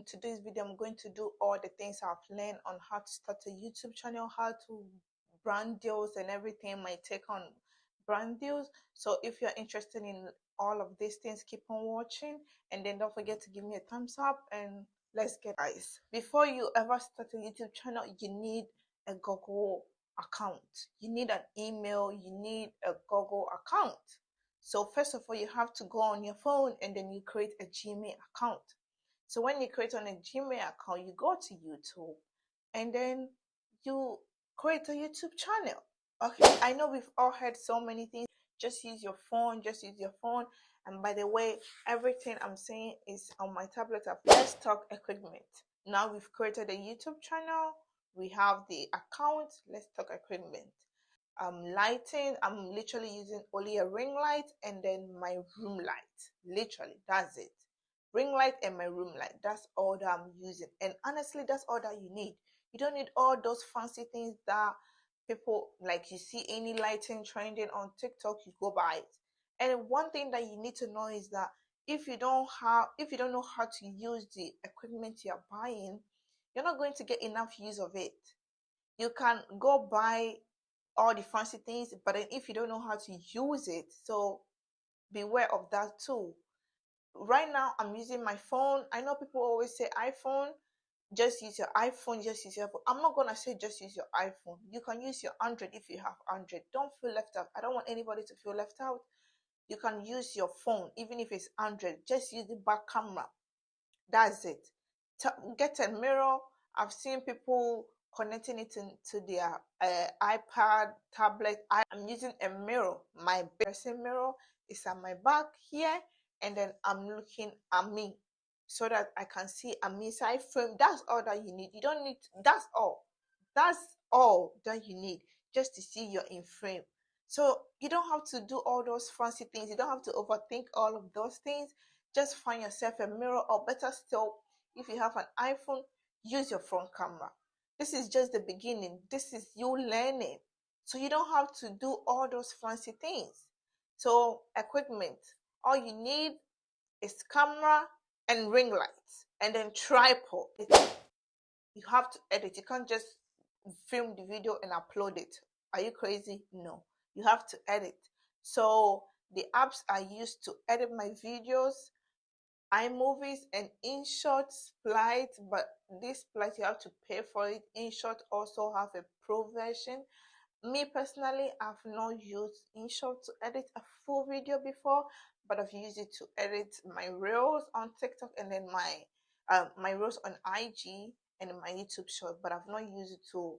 in today's video, I'm going to do all the things I've learned on how to start a YouTube channel, how to brand deals and everything, my take on brand deals. So if you're interested in all of these things, keep on watching, and then don't forget to give me a thumbs up, and let's get guys. Before you ever start a YouTube channel, you need a Google account, you need an email, you need a Google account. So first of all, you have to go on your phone and then you create a Gmail account. So when you create on a Gmail account, you go to YouTube and then you create a YouTube channel. Okay, I know we've all heard so many things. Just use your phone, just use your phone. And by the way, everything I'm saying is on my tablet app. Let's talk equipment. Now we've created a YouTube channel, we have the account. Let's talk equipment. Lighting, I'm literally using only a ring light and then my room light. Literally, that's it. Ring light and my room light, that's all that I'm using. And honestly, that's all that you need. You don't need all those fancy things that people, like, you see any lighting trending on TikTok, you go buy it. And one thing that you need to know is that if you don't know how to use the equipment you're buying, you're not going to get enough use of it. You can go buy all the fancy things, but then if you don't know how to use it, so beware of that too. Right now I'm using my phone. I know people always say iPhone, just use your iPhone, just use your phone. I'm not gonna say just use your iPhone. You can use your Android if you have Android. Don't feel left out. I don't want anybody to feel left out. You can use your phone even if it's Android. Just use the back camera, that's it. Get a mirror. I've seen people connecting it to their iPad, tablet. I'm using a mirror. My dressing mirror is at my back here, and then I'm looking at me so that I can see a me side frame. That's all that you need. You don't need, that's all. That's all that you need, just to see you're in frame. So you don't have to do all those fancy things. You don't have to overthink all of those things. Just find yourself a mirror, or better still, if you have an iPhone, use your front camera. This is just the beginning. This is you learning. So you don't have to do all those fancy things. So equipment, all you need is camera and ring lights and then tripod. You have to edit. You can't just film the video and upload it. Are you crazy? No, you have to edit. So the apps I use to edit my videos, iMovies and InShot, Splice, but this Splice you have to pay for it. InShot also have a pro version. Me personally, I've not used InShot to edit a full video before, but I've used it to edit my reels on TikTok and then my reels on IG and my YouTube short, but I've not used it to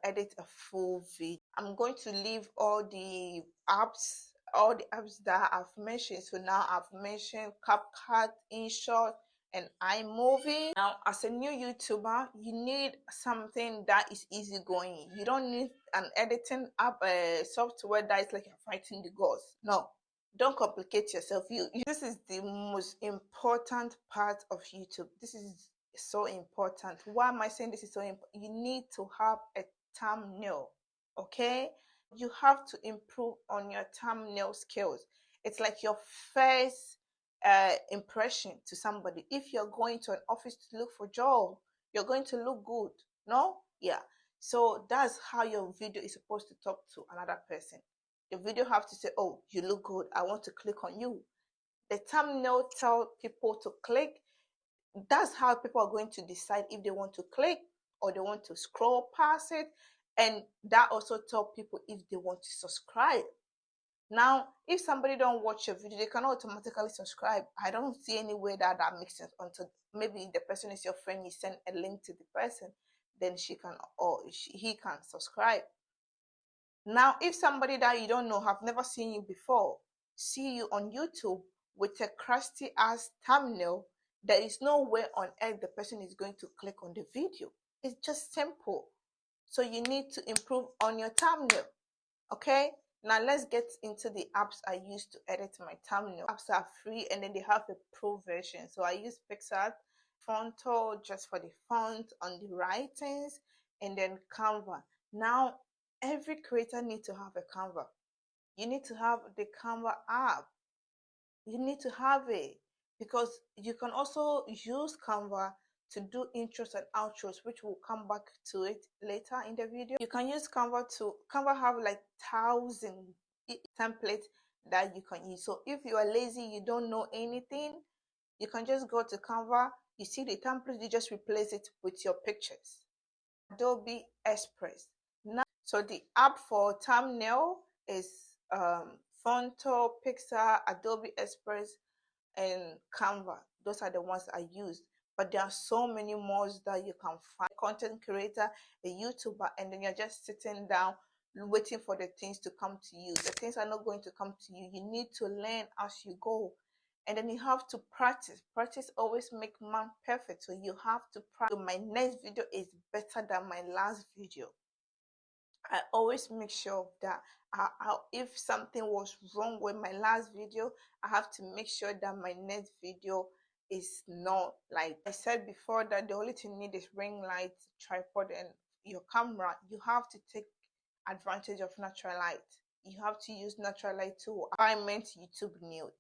edit a full video. I'm going to leave all the apps that I've mentioned. So now I've mentioned CapCut, InShot, and iMovie. Now, as a new YouTuber, you need something that is easygoing. You don't need an editing app software that is like you're fighting the gods. No, don't complicate yourself. This is the most important part of YouTube. This is so important. Why am I saying this is so important? You need to have a thumbnail. Okay, you have to improve on your thumbnail skills. It's like your first impression to somebody. If you're going to an office to look for a job, you're going to look good. No, yeah. So that's how your video is supposed to talk to another person. The video have to say, oh, you look good, I want to click on you. The thumbnail tell people to click. That's how people are going to decide if they want to click or they want to scroll past it. And that also tell people if they want to subscribe. Now, if somebody don't watch your video, they cannot automatically subscribe. I don't see any way that makes sense until maybe the person is your friend, you send a link to the person, then she can or he can subscribe. Now, if somebody that you don't know, have never seen you before, see you on YouTube with a crusty ass thumbnail, there is no way on earth the person is going to click on the video. It's just simple. So you need to improve on your thumbnail. Okay, now let's get into the apps I use to edit my thumbnail. Apps are free and then they have a pro version. So I use Pixar, Fonto just for the font on the writings, and then Canva. Now every creator needs to have a Canva. You need to have the Canva app. You need to have it. because you can also use Canva to do intros and outros, which we'll come back to it later in the video. You can use Canva have like 1,000 templates that you can use. So if you are lazy, you don't know anything, you can just go to Canva, you see the template, you just replace it with your pictures. Adobe Express. Now, so the app for thumbnail is Fonto, Pixar, Adobe Express, and Canva. Those are the ones I use. But there are so many more that you can find. Content creator, a YouTuber, and then you're just sitting down waiting for the things to come to you. The things are not going to come to you. You need to learn as you go. And then you have to practice. Practice always make man perfect. So you have to practice. So my next video is better than my last video. I always make sure of that. If something was wrong with my last video, I have to make sure that my next video is not like I said before, that the only thing you need is ring light, tripod, and your camera. You have to take advantage of natural light. You have to use natural light too. I meant YouTube nude.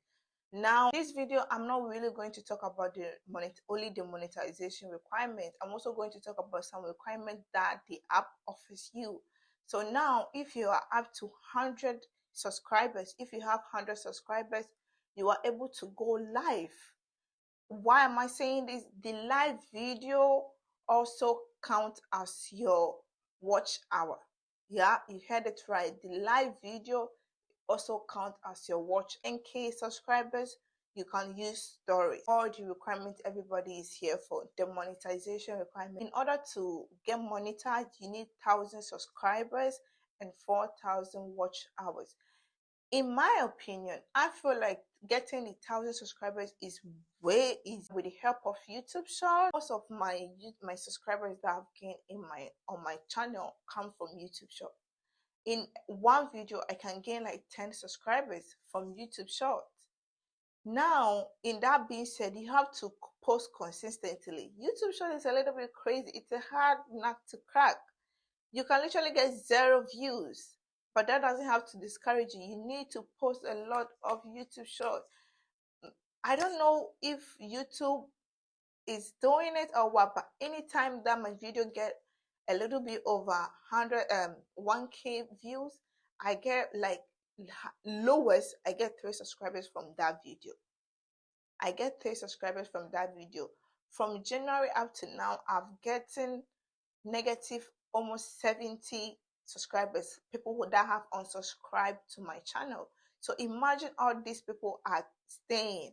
Now, this video, I'm not really going to talk about only the monetization requirement. I'm also going to talk about some requirements that the app offers you. So now, if you are up to 100 subscribers, if you have 100 subscribers, you are able to go live. Why am I saying this? The live video also counts as your watch hour. Yeah, you heard it right. The live video also count as your watch. 10K subscribers, you can use stories. All the requirements everybody is here for. The monetization requirement. In order to get monetized, you need 1,000 subscribers and 4,000 watch hours. In my opinion, I feel like getting the 1,000 subscribers is way easy with the help of YouTube Shorts. Most of my subscribers that I've gained on my channel come from YouTube Shorts. In one video, I can gain like 10 subscribers from YouTube Shorts. Now, in that being said, you have to post consistently. YouTube Shorts is a little bit crazy. It's a hard nut to crack. You can literally get 0 views, but that doesn't have to discourage you. You need to post a lot of YouTube Shorts. I don't know if YouTube is doing it or what, but anytime that my video get a little bit over 1K views, I get like lowest, I get 3 subscribers from that video. I get 3 subscribers from that video. From January up to now, I've gotten negative almost 70 subscribers, people that have unsubscribed to my channel. So imagine all these people are staying,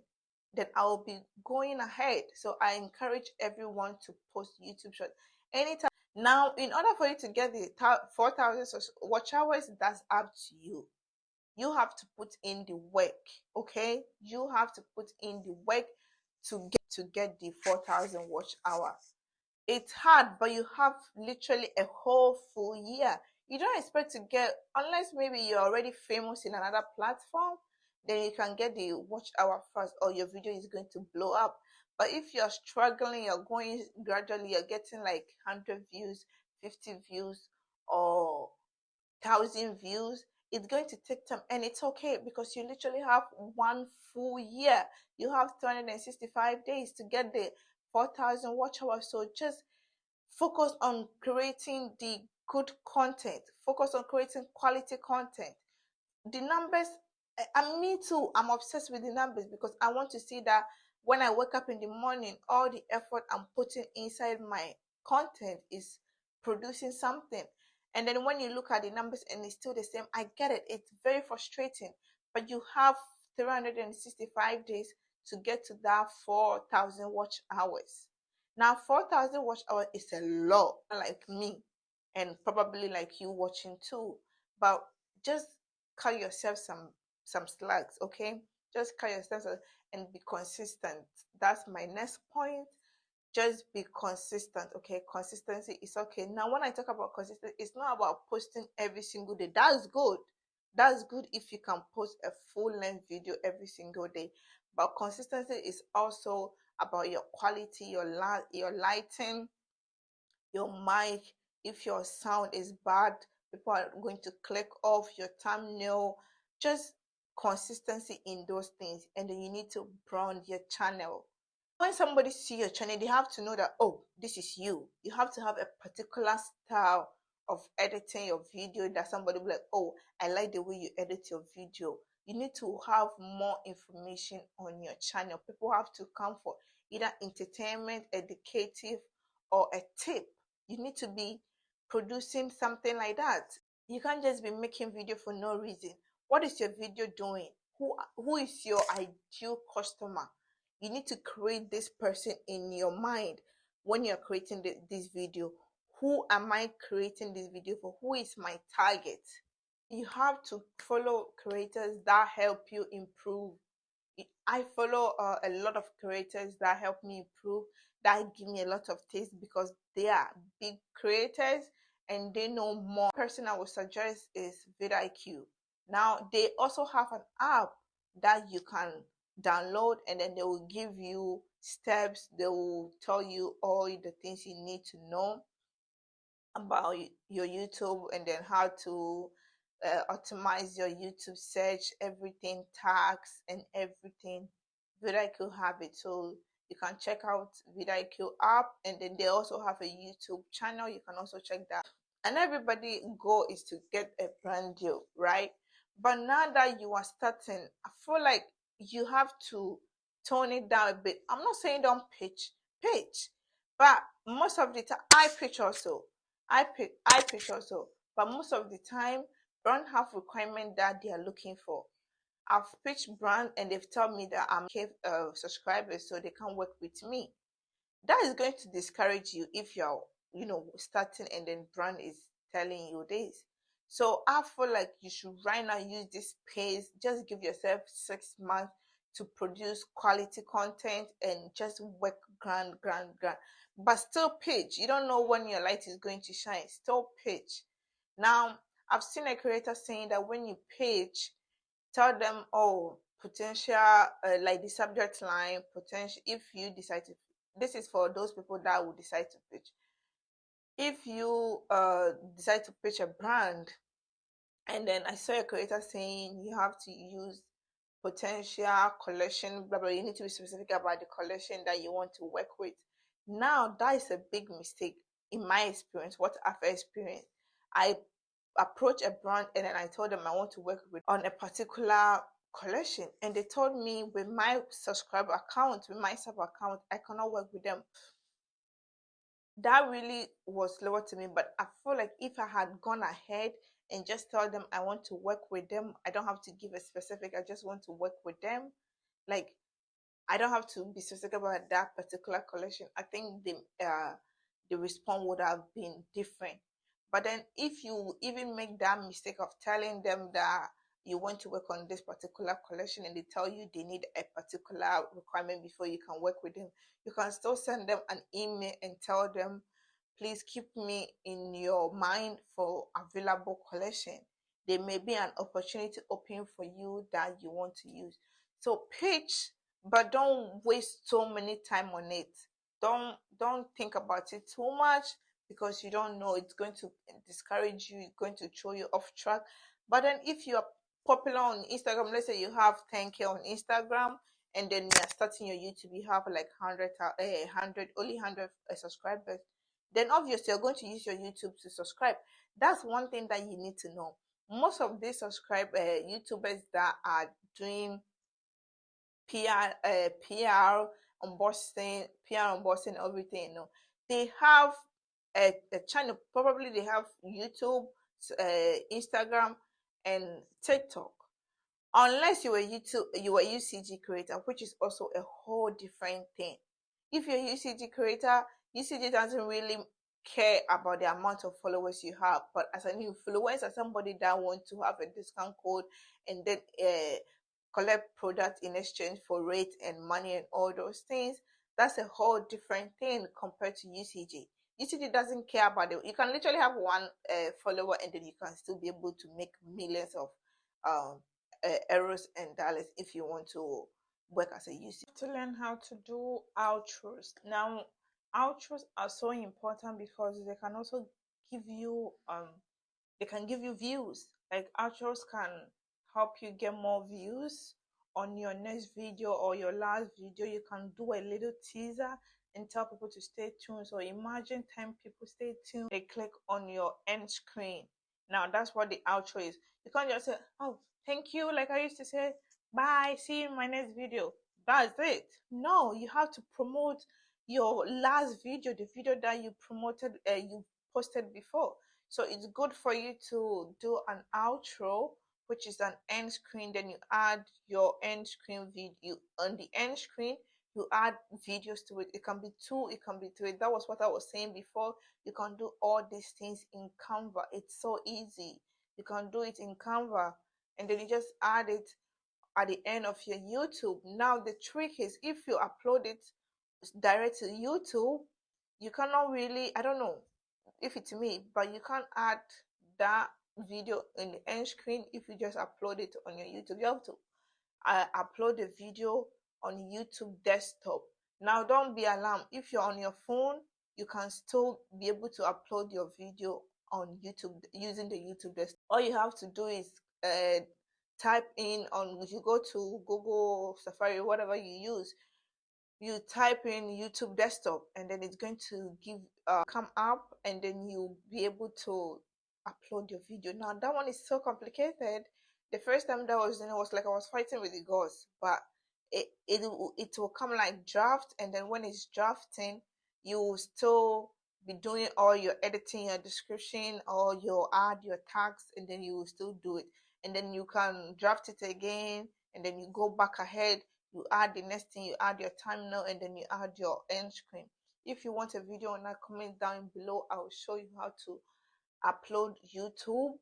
then I will be going ahead. So I encourage everyone to post YouTube Shorts anytime. Now, in order for you to get the 4,000 watch hours, that's up to you. You have to put in the work, okay? You have to put in the work to get the 4,000 watch hours. It's hard, but you have literally a whole full year. You don't expect to get, unless maybe you're already famous in another platform, then you can get the watch hour first, or your video is going to blow up. But if you're struggling, you're going gradually, you're getting like 100 views, 50 views, or 1,000 views, it's going to take time, and it's okay because you literally have one full year. You have 365 days to get the 4,000 watch hours. So just focus on creating the good content, focus on creating quality content. The numbers, and me too, I'm obsessed with the numbers because I want to see that when I wake up in the morning, all the effort I'm putting inside my content is producing something. And then when you look at the numbers and it's still the same, I get it. It's very frustrating. But you have 365 days to get to that 4,000 watch hours. Now, 4,000 watch hours is a lot, like me, and probably like you watching too. But just cut yourself some slacks, okay? Just cut yourself and be consistent. That's my next point. Just be consistent, okay? Consistency is okay. Now, when I talk about consistency, it's not about posting every single day. That's good. That's good if you can post a full-length video every single day. But consistency is also about your quality, your lighting, your mic. If your sound is bad, people are going to click off your thumbnail. Just consistency in those things, and then you need to brand your channel. When somebody see your channel, they have to know that, oh, this is you. You have to have a particular style of editing your video that somebody will be like, oh, I like the way you edit your video. You need to have more information on your channel. People have to come for either entertainment, educative, or a tip. You need to be producing something like that. You can't just be making video for no reason. What is your video doing? Who is your ideal customer? You need to create this person in your mind when you're creating this video. Who am I creating this video for? Who is my target? You have to follow creators that help you improve. I follow a lot of creators that help me improve, that give me a lot of tips because they are big creators and they know more. Person I would suggest is vidIQ. Now they also have an app that you can download, and then they will give you steps. They will tell you all the things you need to know about your YouTube, and then how to optimize your YouTube search, everything, tags, and everything. vidIQ have it, so you can check out vidIQ app, and then they also have a YouTube channel. You can also check that. And everybody goal is to get a brand deal, right? But now that you are starting, I feel like you have to tone it down a bit. I'm not saying don't pitch, but most of the time I pitch also. I pitch also, but most of the time brand have requirement that they are looking for. I've pitched brand and they've told me that I'm subscribers, so they can work with me. That is going to discourage you if you're, starting, and then brand is telling you this. So I feel like you should right now use this pace. Just give yourself 6 months to produce quality content and just work grand, but still pitch. You don't know when your light is going to shine. Still pitch. Now I've seen a creator saying that when you pitch, tell them, oh, potential, like the subject line, potential. If you decide to, this is for those people that will decide to pitch. If you decide to pitch a brand, and then I saw a creator saying you have to use potential collection, blah blah. You need to be specific about the collection that you want to work with. Now that is a big mistake in my experience. What I've experienced, I approach a brand and then I told them I want to work with on a particular collection, and they told me with my subscriber account, with my sub account, I cannot work with them. That really was lower to me, but I feel like if I had gone ahead and just tell them I want to work with them, I don't have to give a specific, I just want to work with them, like I don't have to be specific about that particular collection, I think the response would have been different. But then if you even make that mistake of telling them that you want to work on this particular collection and they tell you they need a particular requirement before you can work with them, you can still send them an email and tell them, please keep me in your mind for available collection. There may be an opportunity open for you that you want to use. So pitch, but don't waste so many time on it. Don't think about it too much, because you don't know, it's going to discourage you, it's going to throw you off track. But then if you're popular on Instagram, let's say you have 10K on Instagram, and then you're starting your YouTube, you have like 100 only 100 subscribers, then obviously you're going to use your YouTube to subscribe. That's one thing that you need to know. Most of these YouTubers that are doing PR unboxing, everything, they have a channel. Probably they have YouTube, Instagram, and TikTok. Unless you were UCG creator, which is also a whole different thing. If you're a UCG creator, UCG doesn't really care about the amount of followers you have. But as an influencer, somebody that wants to have a discount code and then collect product in exchange for rate and money and all those things, that's a whole different thing compared to UCG. UCG doesn't care about it. You can literally have one follower and then you can still be able to make millions of euros and dollars if you want to work as a UCG. To learn how to do outros. Now, outros are so important because they can also give you they can give you views. Like outros can help you get more views on your next video or your last video, you can do a little teaser and tell people to stay tuned. So imagine 10 people stay tuned, they click on your end screen. Now that's what the outro is. You can't just say, oh, thank you, like I used to say, bye, see you in my next video. That's it. No, you have to promote your last video, the video that you promoted, you posted before. So it's good for you to do an outro, which is an end screen. Then you add your end screen video. On the end screen, you add videos to it. It can be 2, it can be 3. That was what I was saying before. You can do all these things in Canva. It's so easy. You can do it in Canva, and then you just add it at the end of your YouTube. Now the trick is, if you upload it direct to YouTube, you cannot really, I don't know if it's me, but you can't add that video in the end screen if you just upload it on your YouTube. You have to upload the video on YouTube desktop. Now don't be alarmed, if you're on your phone, you can still be able to upload your video on YouTube using the YouTube desktop. All you have to do is type in on, you go to Google, Safari, whatever you use, you type in YouTube desktop, and then it's going to give come up, and then you'll be able to upload your video. Now that one is so complicated. The first time that I was doing it was like I was fighting with the ghost, but it will come like draft, and then when it's drafting, you will still be doing all your editing, your description, or your add your tags, and then you will still do it, and then you can draft it again, and then you go back ahead, you add the next thing, you add your thumbnail, and then you add your end screen. If you want a video on that, comment down below. I will show you how to upload YouTube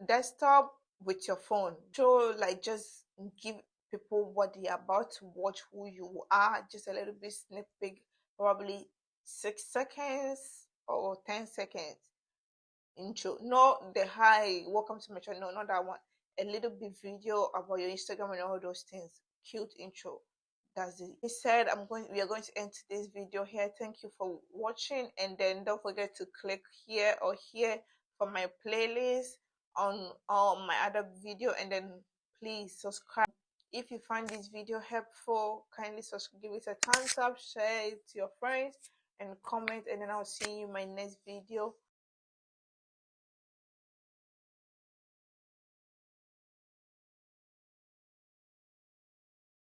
desktop with your phone. So like, just give people what they are about to watch, who you are, just a little bit snippet, probably 6 seconds or 10 seconds intro. Not the hi, welcome to my channel, no, not that one. A little bit video about your Instagram and all those things. Cute intro. That's it. He said, we are going to end today's video here. Thank you for watching, and then don't forget to click here or here for my playlist on my other video, and then please subscribe. If you find this video helpful, kindly give it a thumbs up, share it to your friends, and comment, and then I'll see you in my next video.